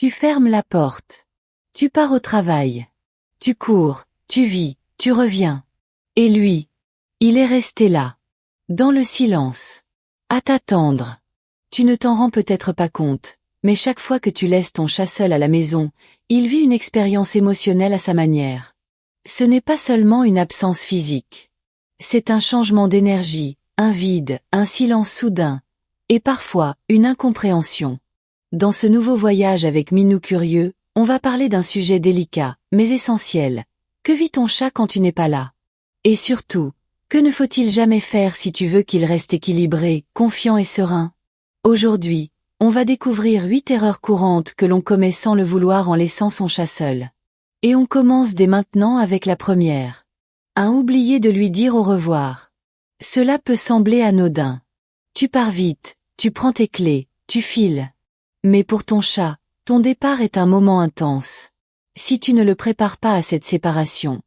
Tu fermes la porte. Tu pars au travail. Tu cours, tu vis, tu reviens. Et lui, il est resté là, dans le silence, à t'attendre. Tu ne t'en rends peut-être pas compte, mais chaque fois que tu laisses ton chat seul à la maison, il vit une expérience émotionnelle à sa manière. Ce n'est pas seulement une absence physique. C'est un changement d'énergie, un vide, un silence soudain, et parfois, une incompréhension. Dans ce nouveau voyage avec Minou Curieux, on va parler d'un sujet délicat, mais essentiel. Que vit ton chat quand tu n'es pas là? Et surtout, que ne faut-il jamais faire si tu veux qu'il reste équilibré, confiant et serein? Aujourd'hui, on va découvrir 8 erreurs courantes que l'on commet sans le vouloir en laissant son chat seul. Et on commence dès maintenant avec la première. Oublier de lui dire au revoir. Cela peut sembler anodin. Tu pars vite, tu prends tes clés, tu files. Mais pour ton chat, ton départ est un moment intense. Si tu ne le prépares pas à cette séparation,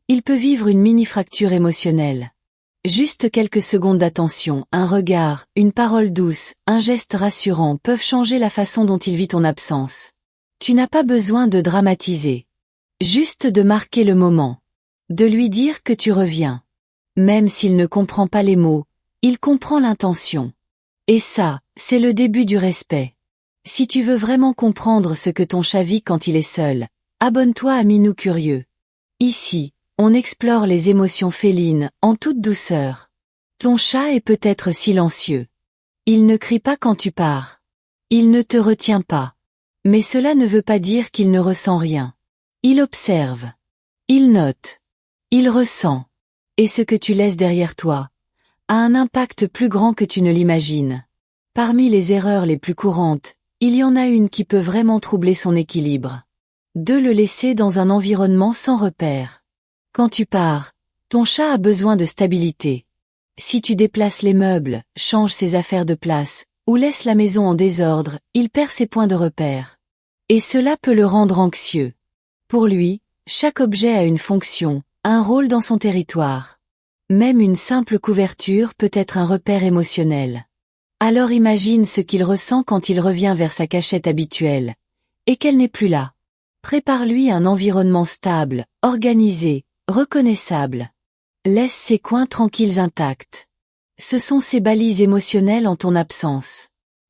il peut vivre une mini-fracture émotionnelle. Juste quelques secondes d'attention, un regard, une parole douce, un geste rassurant peuvent changer la façon dont il vit ton absence. Tu n'as pas besoin de dramatiser. Juste de marquer le moment. De lui dire que tu reviens. Même s'il ne comprend pas les mots, il comprend l'intention. Et ça, c'est le début du respect. Si tu veux vraiment comprendre ce que ton chat vit quand il est seul, abonne-toi à Minou Curieux. Ici, on explore les émotions félines en toute douceur. Ton chat est peut-être silencieux. Il ne crie pas quand tu pars. Il ne te retient pas. Mais cela ne veut pas dire qu'il ne ressent rien. Il observe. Il note. Il ressent. Et ce que tu laisses derrière toi a un impact plus grand que tu ne l'imagines. Parmi les erreurs les plus courantes, il y en a une qui peut vraiment troubler son équilibre. De le laisser dans un environnement sans repère. Quand tu pars, ton chat a besoin de stabilité. Si tu déplaces les meubles, changes ses affaires de place, ou laisses la maison en désordre, il perd ses points de repère. Et cela peut le rendre anxieux. Pour lui, chaque objet a une fonction, un rôle dans son territoire. Même une simple couverture peut être un repère émotionnel. Alors imagine ce qu'il ressent quand il revient vers sa cachette habituelle, et qu'elle n'est plus là. Prépare-lui un environnement stable, organisé, reconnaissable. Laisse ses coins tranquilles intacts. Ce sont ces balises émotionnelles en ton absence.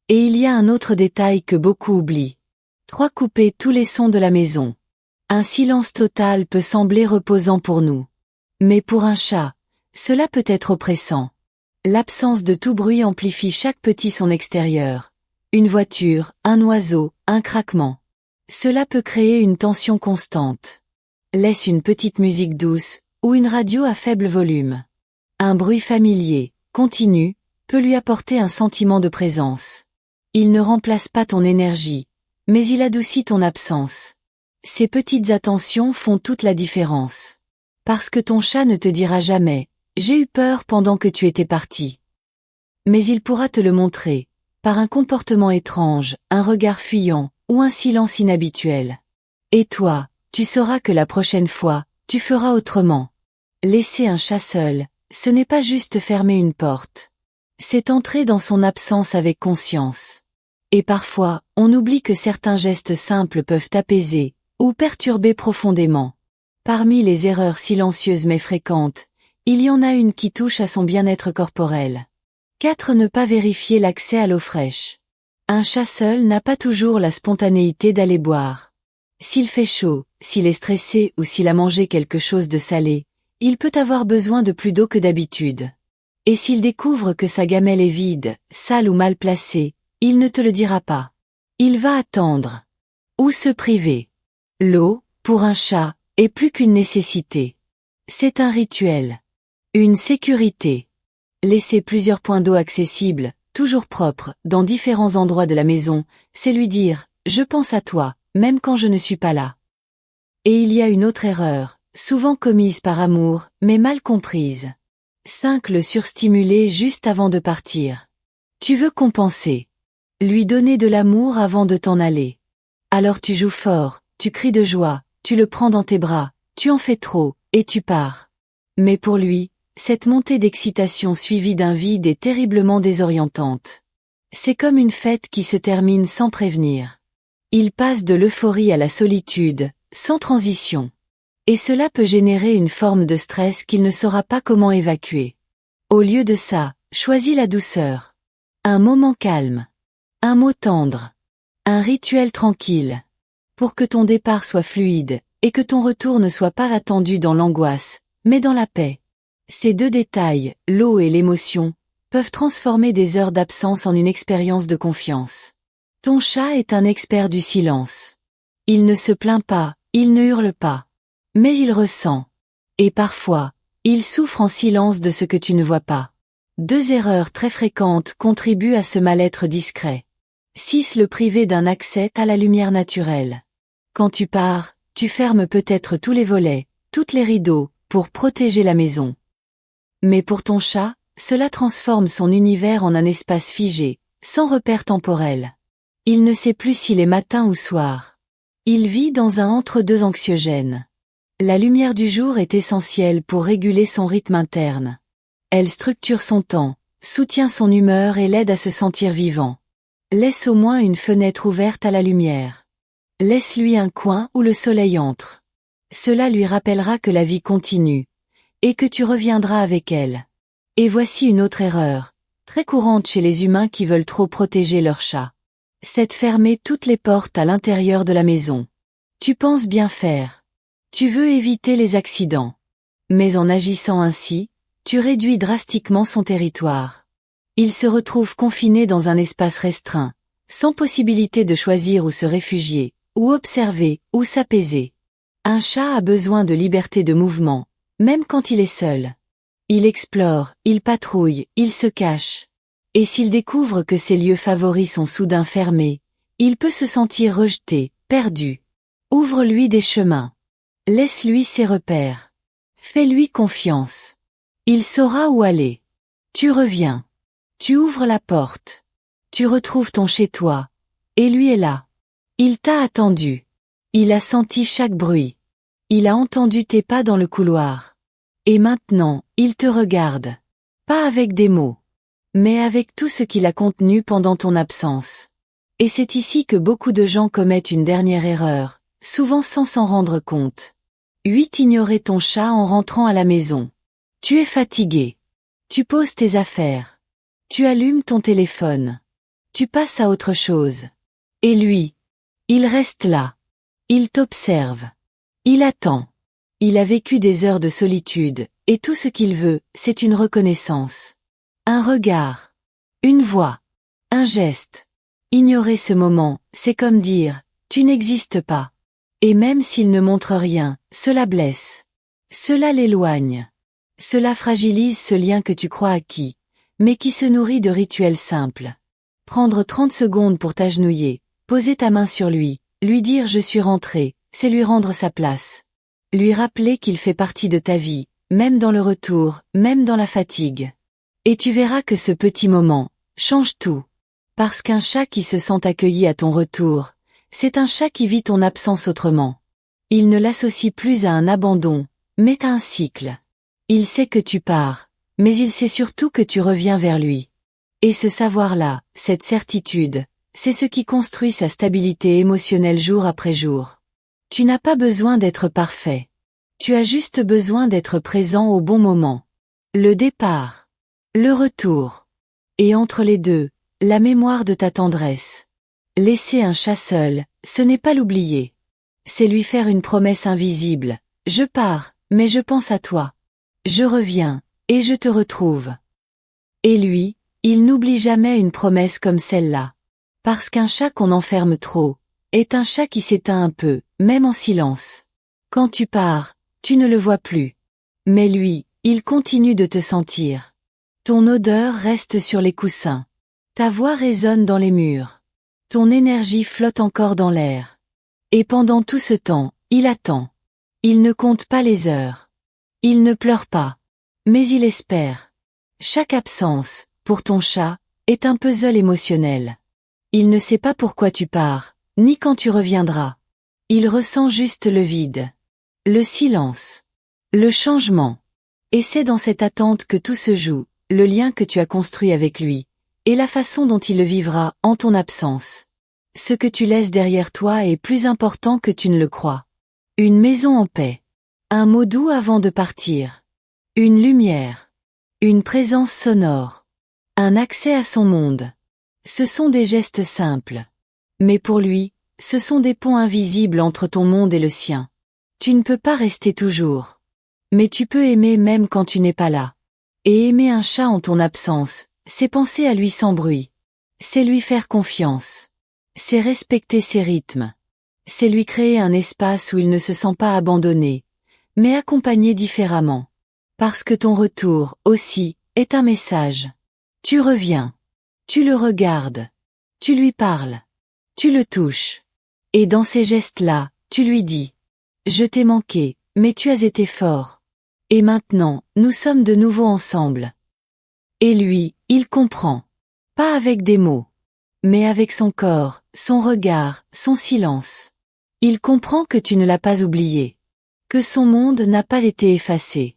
Et il y a un autre détail que beaucoup oublient. Couper tous les sons de la maison. Un silence total peut sembler reposant pour nous. Mais pour un chat, cela peut être oppressant. L'absence de tout bruit amplifie chaque petit son extérieur. Une voiture, un oiseau, un craquement. Cela peut créer une tension constante. Laisse une petite musique douce, ou une radio à faible volume. Un bruit familier, continu, peut lui apporter un sentiment de présence. Il ne remplace pas ton énergie, mais il adoucit ton absence. Ces petites attentions font toute la différence. Parce que ton chat ne te dira jamais « J'ai eu peur pendant que tu étais parti ». Mais il pourra te le montrer, par un comportement étrange, un regard fuyant, ou un silence inhabituel. Et toi, tu sauras que la prochaine fois, tu feras autrement. Laisser un chat seul, ce n'est pas juste fermer une porte. C'est entrer dans son absence avec conscience. Et parfois, on oublie que certains gestes simples peuvent apaiser, ou perturber profondément. Parmi les erreurs silencieuses mais fréquentes, il y en a une qui touche à son bien-être corporel. 4. Ne pas vérifier l'accès à l'eau fraîche. Un chat seul n'a pas toujours la spontanéité d'aller boire. S'il fait chaud, s'il est stressé ou s'il a mangé quelque chose de salé, il peut avoir besoin de plus d'eau que d'habitude. Et s'il découvre que sa gamelle est vide, sale ou mal placée, il ne te le dira pas. Il va attendre. Ou se priver. L'eau, pour un chat, est plus qu'une nécessité. C'est un rituel. Une sécurité. Laisser plusieurs points d'eau accessibles, toujours propres, dans différents endroits de la maison, c'est lui dire « Je pense à toi, même quand je ne suis pas là ». Et il y a une autre erreur, souvent commise par amour, mais mal comprise. 5. Le surstimuler juste avant de partir. Tu veux compenser. Lui donner de l'amour avant de t'en aller. Alors tu joues fort, tu cries de joie, tu le prends dans tes bras, tu en fais trop, et tu pars. Mais pour lui, cette montée d'excitation suivie d'un vide est terriblement désorientante. C'est comme une fête qui se termine sans prévenir. Il passe de l'euphorie à la solitude, sans transition. Et cela peut générer une forme de stress qu'il ne saura pas comment évacuer. Au lieu de ça, choisis la douceur. Un moment calme. Un mot tendre. Un rituel tranquille. Pour que ton départ soit fluide, et que ton retour ne soit pas attendu dans l'angoisse, mais dans la paix. Ces deux détails, l'eau et l'émotion, peuvent transformer des heures d'absence en une expérience de confiance. Ton chat est un expert du silence. Il ne se plaint pas, il ne hurle pas. Mais il ressent. Et parfois, il souffre en silence de ce que tu ne vois pas. 2 erreurs très fréquentes contribuent à ce mal-être discret. 6. Le priver d'un accès à la lumière naturelle. Quand tu pars, tu fermes peut-être tous les volets, toutes les rideaux, pour protéger la maison. Mais pour ton chat, cela transforme son univers en un espace figé, sans repère temporel. Il ne sait plus s'il est matin ou soir. Il vit dans un entre-deux anxiogène. La lumière du jour est essentielle pour réguler son rythme interne. Elle structure son temps, soutient son humeur et l'aide à se sentir vivant. Laisse au moins une fenêtre ouverte à la lumière. Laisse-lui un coin où le soleil entre. Cela lui rappellera que la vie continue, et que tu reviendras avec elle. Et voici une autre erreur, très courante chez les humains qui veulent trop protéger leur chat. C'est de fermer toutes les portes à l'intérieur de la maison. Tu penses bien faire. Tu veux éviter les accidents. Mais en agissant ainsi, tu réduis drastiquement son territoire. Il se retrouve confiné dans un espace restreint, sans possibilité de choisir où se réfugier, où observer, où s'apaiser. Un chat a besoin de liberté de mouvement, même quand il est seul. Il explore, il patrouille, il se cache. Et s'il découvre que ses lieux favoris sont soudain fermés, il peut se sentir rejeté, perdu. Ouvre-lui des chemins. Laisse-lui ses repères. Fais-lui confiance. Il saura où aller. Tu reviens. Tu ouvres la porte. Tu retrouves ton chez-toi. Et lui est là. Il t'a attendu. Il a senti chaque bruit. Il a entendu tes pas dans le couloir. Et maintenant, il te regarde. Pas avec des mots, mais avec tout ce qu'il a contenu pendant ton absence. Et c'est ici que beaucoup de gens commettent une dernière erreur, souvent sans s'en rendre compte. 8. Ignorer ton chat en rentrant à la maison. Tu es fatigué. Tu poses tes affaires. Tu allumes ton téléphone. Tu passes à autre chose. Et lui, il reste là. Il t'observe. Il attend. Il a vécu des heures de solitude, et tout ce qu'il veut, c'est une reconnaissance. Un regard. Une voix. Un geste. Ignorer ce moment, c'est comme dire, tu n'existes pas. Et même s'il ne montre rien, cela blesse. Cela l'éloigne. Cela fragilise ce lien que tu crois acquis, mais qui se nourrit de rituels simples. Prendre 30 secondes pour t'agenouiller, poser ta main sur lui, lui dire je suis rentré, c'est lui rendre sa place. Lui rappeler qu'il fait partie de ta vie, même dans le retour, même dans la fatigue. Et tu verras que ce petit moment change tout. Parce qu'un chat qui se sent accueilli à ton retour, c'est un chat qui vit ton absence autrement. Il ne l'associe plus à un abandon, mais à un cycle. Il sait que tu pars, mais il sait surtout que tu reviens vers lui. Et ce savoir-là, cette certitude, c'est ce qui construit sa stabilité émotionnelle jour après jour. Tu n'as pas besoin d'être parfait. Tu as juste besoin d'être présent au bon moment. Le départ. Le retour. Et entre les deux, la mémoire de ta tendresse. Laisser un chat seul, ce n'est pas l'oublier. C'est lui faire une promesse invisible. Je pars, mais je pense à toi. Je reviens, et je te retrouve. Et lui, il n'oublie jamais une promesse comme celle-là. Parce qu'un chat qu'on enferme trop, est un chat qui s'éteint un peu, même en silence. Quand tu pars, tu ne le vois plus. Mais lui, il continue de te sentir. Ton odeur reste sur les coussins. Ta voix résonne dans les murs. Ton énergie flotte encore dans l'air. Et pendant tout ce temps, il attend. Il ne compte pas les heures. Il ne pleure pas. Mais il espère. Chaque absence, pour ton chat, est un puzzle émotionnel. Il ne sait pas pourquoi tu pars, ni quand tu reviendras. Il ressent juste le vide. Le silence. Le changement. Et c'est dans cette attente que tout se joue, le lien que tu as construit avec lui, et la façon dont il le vivra en ton absence. Ce que tu laisses derrière toi est plus important que tu ne le crois. Une maison en paix. Un mot doux avant de partir. Une lumière. Une présence sonore. Un accès à son monde. Ce sont des gestes simples. Mais pour lui, ce sont des ponts invisibles entre ton monde et le sien. Tu ne peux pas rester toujours. Mais tu peux aimer même quand tu n'es pas là. Et aimer un chat en ton absence, c'est penser à lui sans bruit. C'est lui faire confiance. C'est respecter ses rythmes. C'est lui créer un espace où il ne se sent pas abandonné, mais accompagné différemment. Parce que ton retour, aussi, est un message. Tu reviens. Tu le regardes. Tu lui parles. Tu le touches. Et dans ces gestes-là, tu lui dis. Je t'ai manqué, mais tu as été fort. Et maintenant, nous sommes de nouveau ensemble. Et lui, il comprend. Pas avec des mots. Mais avec son corps, son regard, son silence. Il comprend que tu ne l'as pas oublié. Que son monde n'a pas été effacé.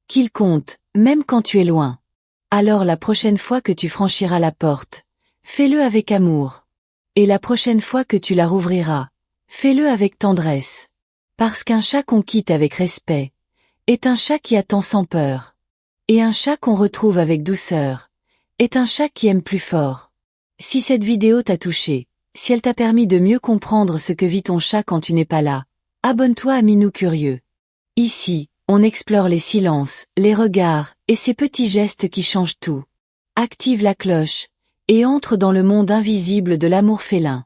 Qu'il compte, même quand tu es loin. Alors la prochaine fois que tu franchiras la porte, fais-le avec amour. Et la prochaine fois que tu la rouvriras, fais-le avec tendresse. Parce qu'un chat qu'on quitte avec respect, est un chat qui attend sans peur. Et un chat qu'on retrouve avec douceur, est un chat qui aime plus fort. Si cette vidéo t'a touché, si elle t'a permis de mieux comprendre ce que vit ton chat quand tu n'es pas là, abonne-toi à Minou Curieux. Ici, on explore les silences, les regards, et ces petits gestes qui changent tout. Active la cloche, et entre dans le monde invisible de l'amour félin.